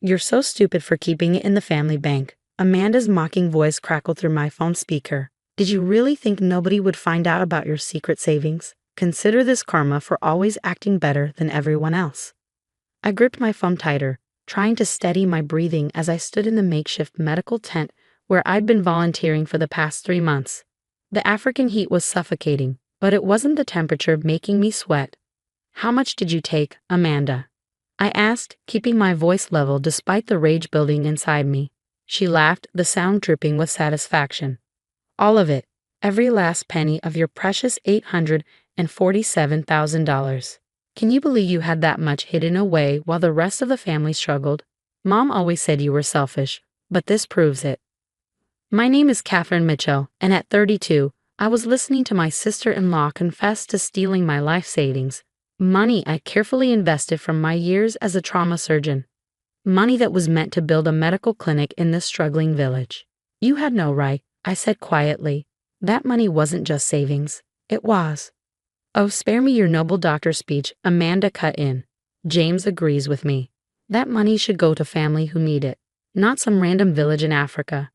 You're so stupid for keeping it in the family bank. Amanda's mocking voice crackled through my phone speaker. Did you really think nobody would find out about your secret savings? Consider this karma for always acting better than everyone else. I gripped my phone tighter, trying to steady my breathing as I stood in the makeshift medical tent where I'd been volunteering for the past 3 months. The African heat was suffocating, but it wasn't the temperature making me sweat. How much did you take, Amanda? I asked, keeping my voice level despite the rage building inside me. She laughed, the sound dripping with satisfaction. All of it, every last penny of your precious $847,000. Can you believe you had that much hidden away while the rest of the family struggled? Mom always said you were selfish, but this proves it. My name is Catherine Mitchell, and at 32, I was listening to my sister-in-law confess to stealing my life savings, money I carefully invested from my years as a trauma surgeon. Money that was meant to build a medical clinic in this struggling village. You had no right, I said quietly. That money wasn't just savings, it was. Oh, spare me your noble doctor speech, Amanda cut in. James agrees with me. That money should go to family who need it, not some random village in Africa.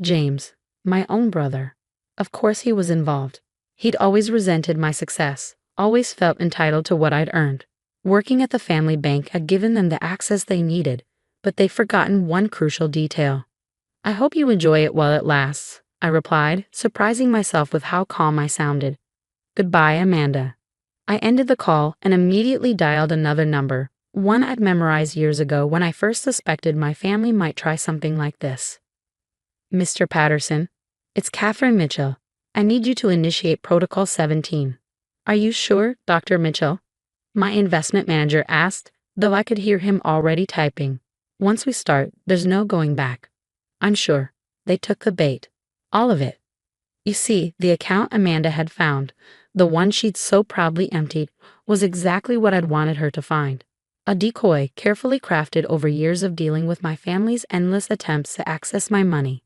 James, my own brother. Of course he was involved. He'd always resented my success, always felt entitled to what I'd earned. Working at the family bank had given them the access they needed, but they'd forgotten one crucial detail. I hope you enjoy it while it lasts, I replied, surprising myself with how calm I sounded. Goodbye, Amanda. I ended the call and immediately dialed another number, one I'd memorized years ago when I first suspected my family might try something like this. Mr. Patterson, it's Catherine Mitchell. I need you to initiate Protocol 17. Are you sure, Dr. Mitchell? My investment manager asked, though I could hear him already typing. Once we start, there's no going back. I'm sure. They took the bait. All of it. You see, the account Amanda had found, the one she'd so proudly emptied, was exactly what I'd wanted her to find. A decoy carefully crafted over years of dealing with my family's endless attempts to access my money.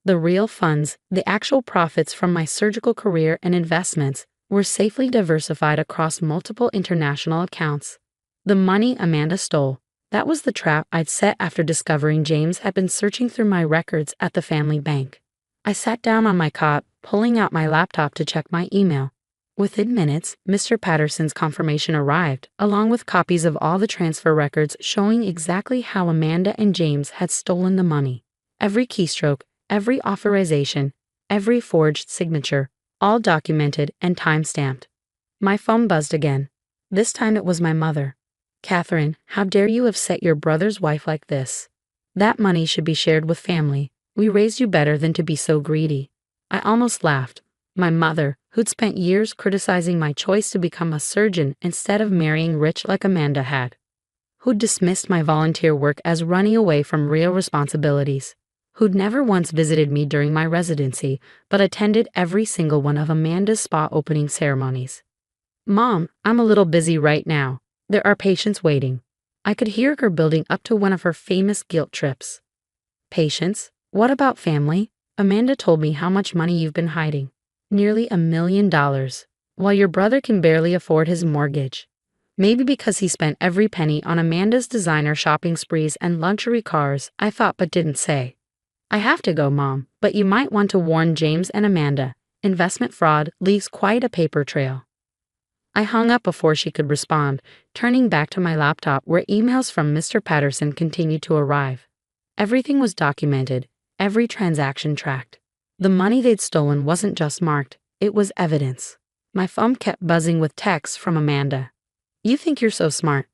The real funds, the actual profits from my surgical career and investments, were safely diversified across multiple international accounts. The money Amanda stole, that was the trap I'd set after discovering James had been searching through my records at the family bank. I sat down on my cot, pulling out my laptop to check my email. Within minutes, Mr. Patterson's confirmation arrived, along with copies of all the transfer records showing exactly how Amanda and James had stolen the money. Every keystroke, every authorization, every forged signature, all documented and time-stamped. My phone buzzed again. This time it was my mother. Catherine, how dare you have set your brother's wife like this? That money should be shared with family. We raised you better than to be so greedy. I almost laughed. My mother, who'd spent years criticizing my choice to become a surgeon instead of marrying rich like Amanda had. Who'd dismissed my volunteer work as running away from real responsibilities. Who'd never once visited me during my residency, but attended every single one of Amanda's spa opening ceremonies. Mom, I'm a little busy right now. There are patients waiting. I could hear her building up to one of her famous guilt trips. Patients? What about family? Amanda told me how much money you've been hiding. Nearly $1 million, while your brother can barely afford his mortgage. Maybe because he spent every penny on Amanda's designer shopping sprees and luxury cars, I thought but didn't say. I have to go, Mom, but you might want to warn James and Amanda. Investment fraud leaves quite a paper trail. I hung up before she could respond, turning back to my laptop where emails from Mr. Patterson continued to arrive. Everything was documented, every transaction tracked. The money they'd stolen wasn't just marked, it was evidence. My phone kept buzzing with texts from Amanda. You think you're so smart.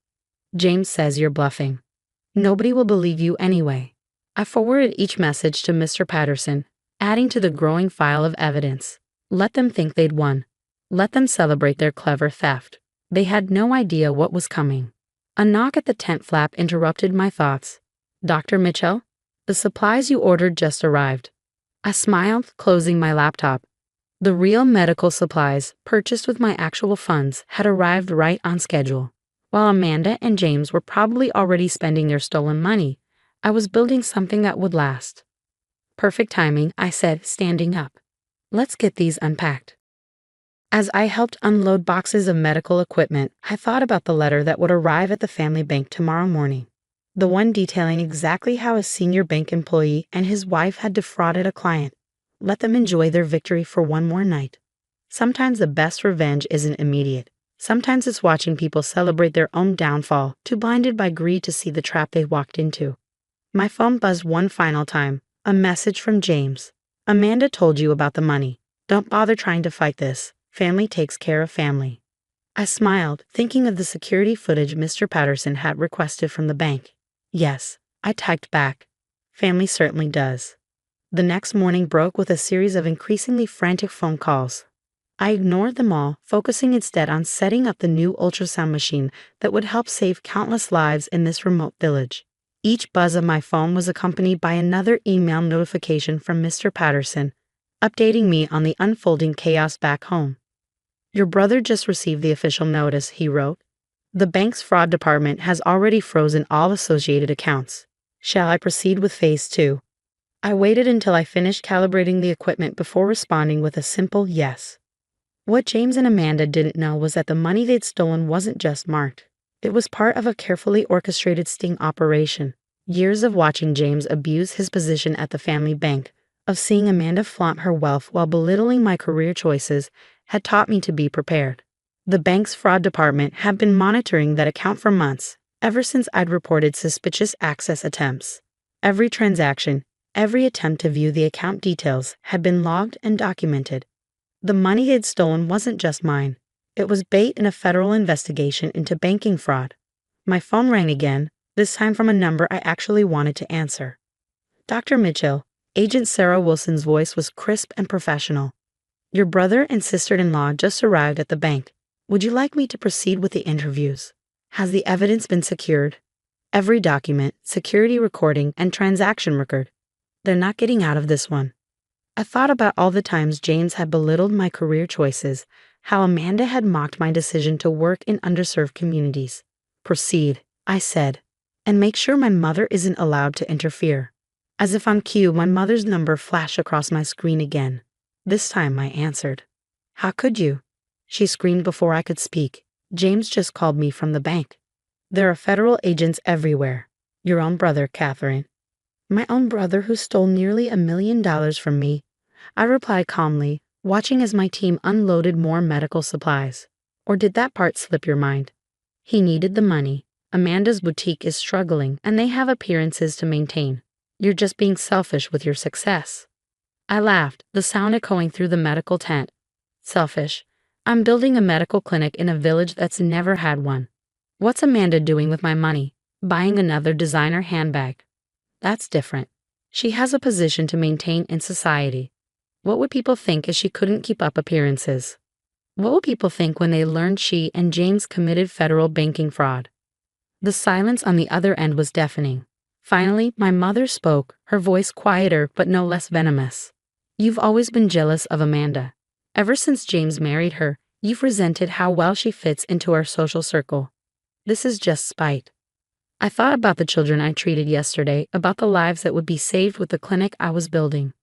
James says you're bluffing. Nobody will believe you anyway. I forwarded each message to Mr. Patterson, adding to the growing file of evidence. Let them think they'd won. Let them celebrate their clever theft. They had no idea what was coming. A knock at the tent flap interrupted my thoughts. Dr. Mitchell, the supplies you ordered just arrived. I smiled, closing my laptop. The real medical supplies, purchased with my actual funds, had arrived right on schedule. While Amanda and James were probably already spending their stolen money, I was building something that would last. Perfect timing, I said, standing up. Let's get these unpacked. As I helped unload boxes of medical equipment, I thought about the letter that would arrive at the family bank tomorrow morning. The one detailing exactly how a senior bank employee and his wife had defrauded a client. Let them enjoy their victory for one more night. Sometimes the best revenge isn't immediate. Sometimes it's watching people celebrate their own downfall, too blinded by greed to see the trap they walked into. My phone buzzed one final time. A message from James. Amanda told you about the money. Don't bother trying to fight this. Family takes care of family. I smiled, thinking of the security footage Mr. Patterson had requested from the bank. Yes, I typed back. Family certainly does. The next morning broke with a series of increasingly frantic phone calls. I ignored them all, focusing instead on setting up the new ultrasound machine that would help save countless lives in this remote village. Each buzz of my phone was accompanied by another email notification from Mr. Patterson, updating me on the unfolding chaos back home. Your brother just received the official notice, he wrote. The bank's fraud department has already frozen all associated accounts. Shall I proceed with phase 2? I waited until I finished calibrating the equipment before responding with a simple yes. What James and Amanda didn't know was that the money they'd stolen wasn't just marked. It was part of a carefully orchestrated sting operation. Years of watching James abuse his position at the family bank, of seeing Amanda flaunt her wealth while belittling my career choices, had taught me to be prepared. The bank's fraud department had been monitoring that account for months, ever since I'd reported suspicious access attempts. Every transaction, every attempt to view the account details had been logged and documented. The money they'd stolen wasn't just mine. It was bait in a federal investigation into banking fraud. My phone rang again, this time from a number I actually wanted to answer. Dr. Mitchell, Agent Sarah Wilson's voice was crisp and professional. Your brother and sister-in-law just arrived at the bank. Would you like me to proceed with the interviews? Has the evidence been secured? Every document, security recording, and transaction record. They're not getting out of this one. I thought about all the times James had belittled my career choices, how Amanda had mocked my decision to work in underserved communities. Proceed, I said, and make sure my mother isn't allowed to interfere. As if on cue, my mother's number flashed across my screen again. This time I answered. How could you? She screamed before I could speak. James just called me from the bank. There are federal agents everywhere. Your own brother, Catherine. My own brother who stole nearly $1 million from me. I replied calmly, watching as my team unloaded more medical supplies. Or did that part slip your mind? He needed the money. Amanda's boutique is struggling, and they have appearances to maintain. You're just being selfish with your success. I laughed, the sound echoing through the medical tent. Selfish. I'm building a medical clinic in a village that's never had one. What's Amanda doing with my money? Buying another designer handbag. That's different. She has a position to maintain in society. What would people think if she couldn't keep up appearances? What would people think when they learned she and James committed federal banking fraud? The silence on the other end was deafening. Finally, my mother spoke, her voice quieter but no less venomous. You've always been jealous of Amanda. Ever since James married her, you've resented how well she fits into our social circle. This is just spite. I thought about the children I treated yesterday, about the lives that would be saved with the clinic I was building.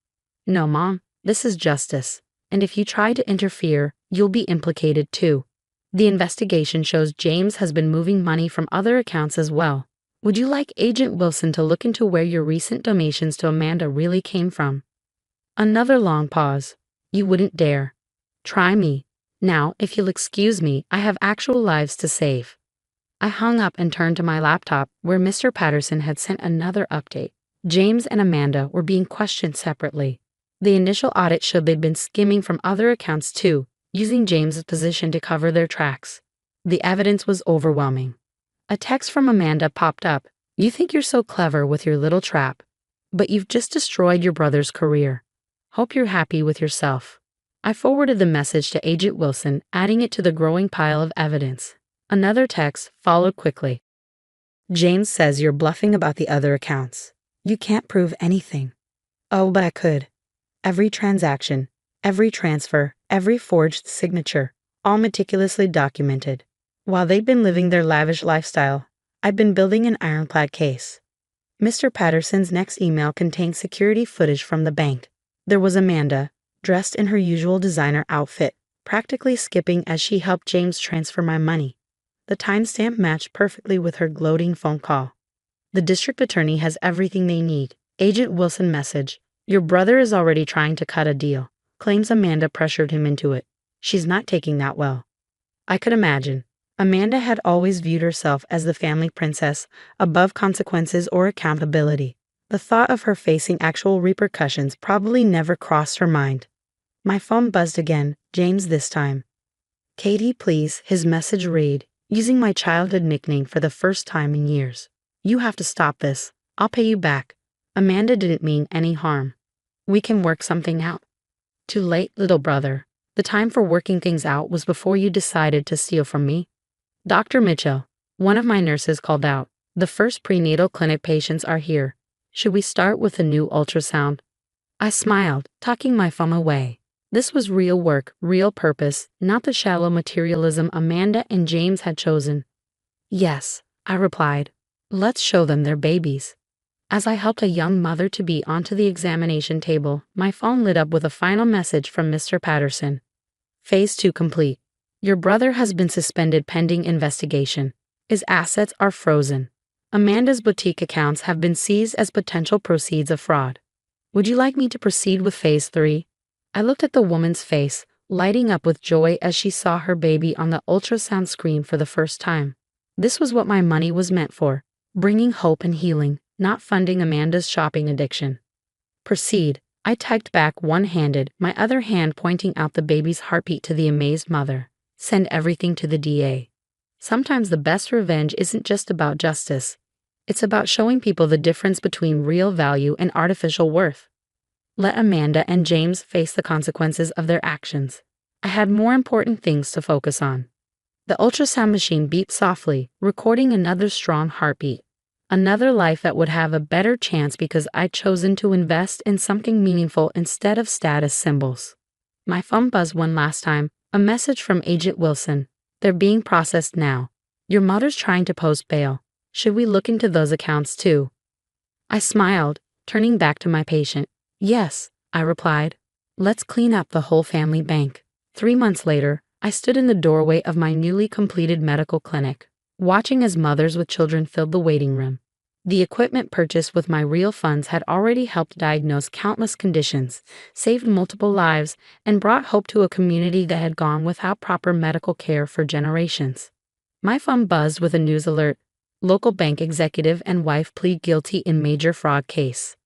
No, Mom, this is justice. And if you try to interfere, you'll be implicated too. The investigation shows James has been moving money from other accounts as well. Would you like Agent Wilson to look into where your recent donations to Amanda really came from? Another long pause. You wouldn't dare. Try me. Now, if you'll excuse me, I have actual lives to save. I hung up and turned to my laptop, where Mr. Patterson had sent another update. James and Amanda were being questioned separately. The initial audit showed they'd been skimming from other accounts too, using James's position to cover their tracks. The evidence was overwhelming. A text from Amanda popped up. You think you're so clever with your little trap, but you've just destroyed your brother's career. Hope you're happy with yourself. I forwarded the message to Agent Wilson, adding it to the growing pile of evidence. Another text followed quickly. James says you're bluffing about the other accounts. You can't prove anything. Oh, but I could. Every transaction, every transfer, every forged signature, all meticulously documented. While they'd been living their lavish lifestyle, I'd been building an ironclad case. Mr. Patterson's next email contained security footage from the bank. There was Amanda, dressed in her usual designer outfit, practically skipping as she helped James transfer my money. The timestamp matched perfectly with her gloating phone call. The district attorney has everything they need. Agent Wilson message. Your brother is already trying to cut a deal. Claims Amanda pressured him into it. She's not taking that well. I could imagine. Amanda had always viewed herself as the family princess, above consequences or accountability. The thought of her facing actual repercussions probably never crossed her mind. My phone buzzed again, James this time. Katie, please, his message read, using my childhood nickname for the first time in years. You have to stop this. I'll pay you back. Amanda didn't mean any harm. We can work something out. Too late, little brother. The time for working things out was before you decided to steal from me. Dr. Mitchell, one of my nurses called out. The first prenatal clinic patients are here. Should we start with a new ultrasound? I smiled, tucking my phone away. This was real work, real purpose, not the shallow materialism Amanda and James had chosen. Yes, I replied. Let's show them their babies. As I helped a young mother-to-be onto the examination table, my phone lit up with a final message from Mr. Patterson. Phase 2 complete. Your brother has been suspended pending investigation. His assets are frozen. Amanda's boutique accounts have been seized as potential proceeds of fraud. Would you like me to proceed with Phase 3? I looked at the woman's face, lighting up with joy as she saw her baby on the ultrasound screen for the first time. This was what my money was meant for, bringing hope and healing, not funding Amanda's shopping addiction. Proceed, I typed back one-handed, my other hand pointing out the baby's heartbeat to the amazed mother. Send everything to the DA. Sometimes the best revenge isn't just about justice. It's about showing people the difference between real value and artificial worth. Let Amanda and James face the consequences of their actions. I had more important things to focus on. The ultrasound machine beeped softly, recording another strong heartbeat. Another life that would have a better chance because I'd chosen to invest in something meaningful instead of status symbols. My phone buzzed one last time, a message from Agent Wilson. They're being processed now. Your mother's trying to post bail. Should we look into those accounts too? I smiled, turning back to my patient. Yes, I replied. Let's clean up the whole family bank. 3 months later, I stood in the doorway of my newly completed medical clinic, watching as mothers with children filled the waiting room. The equipment purchased with my real funds had already helped diagnose countless conditions, saved multiple lives, and brought hope to a community that had gone without proper medical care for generations. My phone buzzed with a news alert. Local bank executive and wife plead guilty in major fraud case.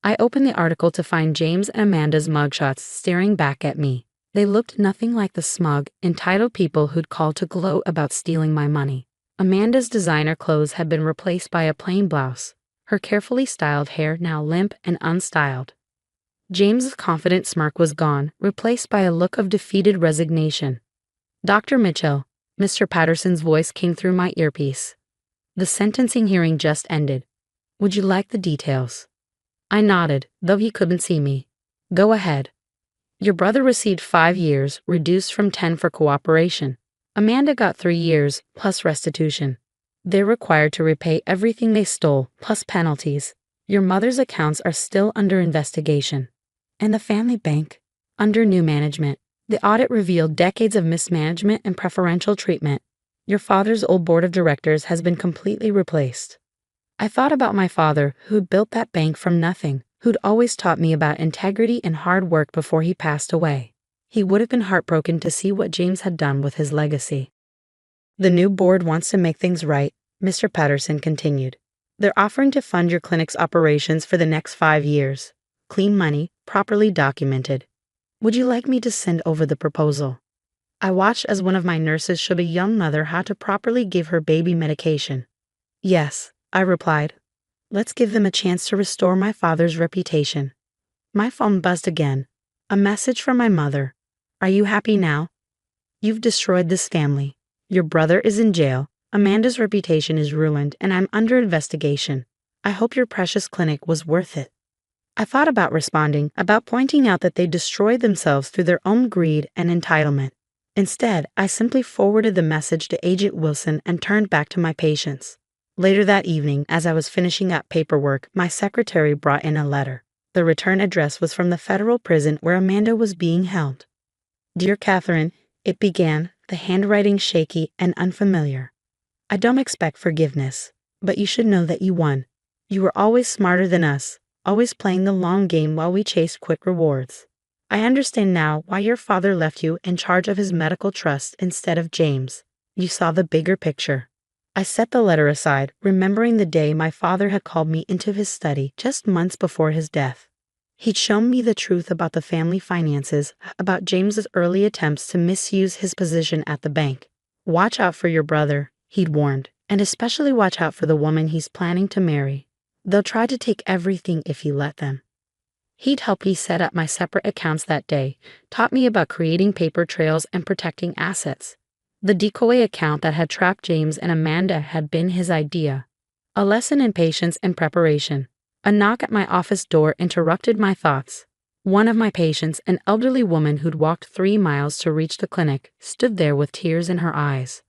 I opened the article to find James and Amanda's mugshots staring back at me. They looked nothing like the smug, entitled people who'd called to gloat about stealing my money. Amanda's designer clothes had been replaced by a plain blouse, her carefully styled hair now limp and unstyled. James's confident smirk was gone, replaced by a look of defeated resignation. Dr. Mitchell, Mr. Patterson's voice came through my earpiece. The sentencing hearing just ended. Would you like the details? I nodded, though he couldn't see me. Go ahead. Your brother received 5 years, reduced from 10 for cooperation. Amanda got 3 years, plus restitution. They're required to repay everything they stole, plus penalties. Your mother's accounts are still under investigation. And the family bank? Under new management. The audit revealed decades of mismanagement and preferential treatment. Your father's old board of directors has been completely replaced. I thought about my father, who'd built that bank from nothing, who'd always taught me about integrity and hard work before he passed away. He would have been heartbroken to see what James had done with his legacy. The new board wants to make things right, Mr. Patterson continued. They're offering to fund your clinic's operations for the next 5 years. Clean money, properly documented. Would you like me to send over the proposal? I watched as one of my nurses showed a young mother how to properly give her baby medication. Yes, I replied. Let's give them a chance to restore my father's reputation. My phone buzzed again. A message from my mother. Are you happy now? You've destroyed this family. Your brother is in jail. Amanda's reputation is ruined, and I'm under investigation. I hope your precious clinic was worth it. I thought about responding, about pointing out that they destroyed themselves through their own greed and entitlement. Instead, I simply forwarded the message to Agent Wilson and turned back to my patients. Later that evening, as I was finishing up paperwork, my secretary brought in a letter. The return address was from the federal prison where Amanda was being held. Dear Catherine, it began, the handwriting shaky and unfamiliar. I don't expect forgiveness, but you should know that you won. You were always smarter than us, always playing the long game while we chased quick rewards. I understand now why your father left you in charge of his medical trust instead of James. You saw the bigger picture. I set the letter aside, remembering the day my father had called me into his study just months before his death. He'd shown me the truth about the family finances, about James's early attempts to misuse his position at the bank. Watch out for your brother, he'd warned, and especially watch out for the woman he's planning to marry. They'll try to take everything if you let them. He'd helped me set up my separate accounts that day, taught me about creating paper trails and protecting assets. The decoy account that had trapped James and Amanda had been his idea. A lesson in patience and preparation. A knock at my office door interrupted my thoughts. One of my patients, an elderly woman who'd walked 3 miles to reach the clinic, stood there with tears in her eyes.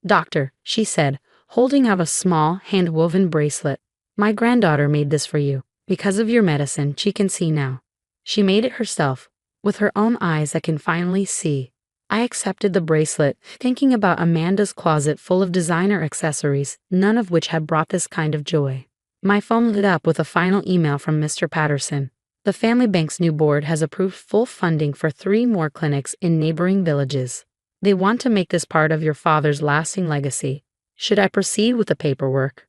"Doctor," she said, holding out a small, hand-woven bracelet. "My granddaughter made this for you. Because of your medicine, she can see now. She made it herself, with her own eyes that can finally see." I accepted the bracelet, thinking about Amanda's closet full of designer accessories, none of which had brought this kind of joy. My phone lit up with a final email from Mr. Patterson. "The family bank's new board has approved full funding for 3 more clinics in neighboring villages. They want to make this part of your father's lasting legacy. Should I proceed with the paperwork?"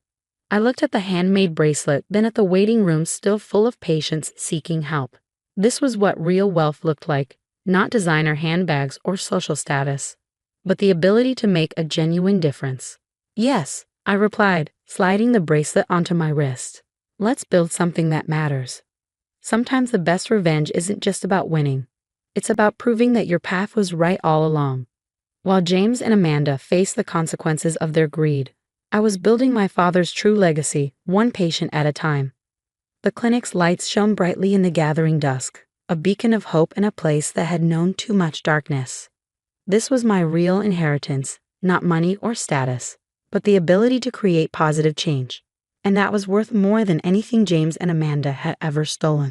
I looked at the handmade bracelet, then at the waiting room still full of patients seeking help. This was what real wealth looked like, not designer handbags or social status, but the ability to make a genuine difference. "Yes," I replied, sliding the bracelet onto my wrist. "Let's build something that matters." Sometimes the best revenge isn't just about winning. It's about proving that your path was right all along. While James and Amanda faced the consequences of their greed, I was building my father's true legacy, one patient at a time. The clinic's lights shone brightly in the gathering dusk, a beacon of hope in a place that had known too much darkness. This was my real inheritance, not money or status, but the ability to create positive change. And that was worth more than anything James and Amanda had ever stolen.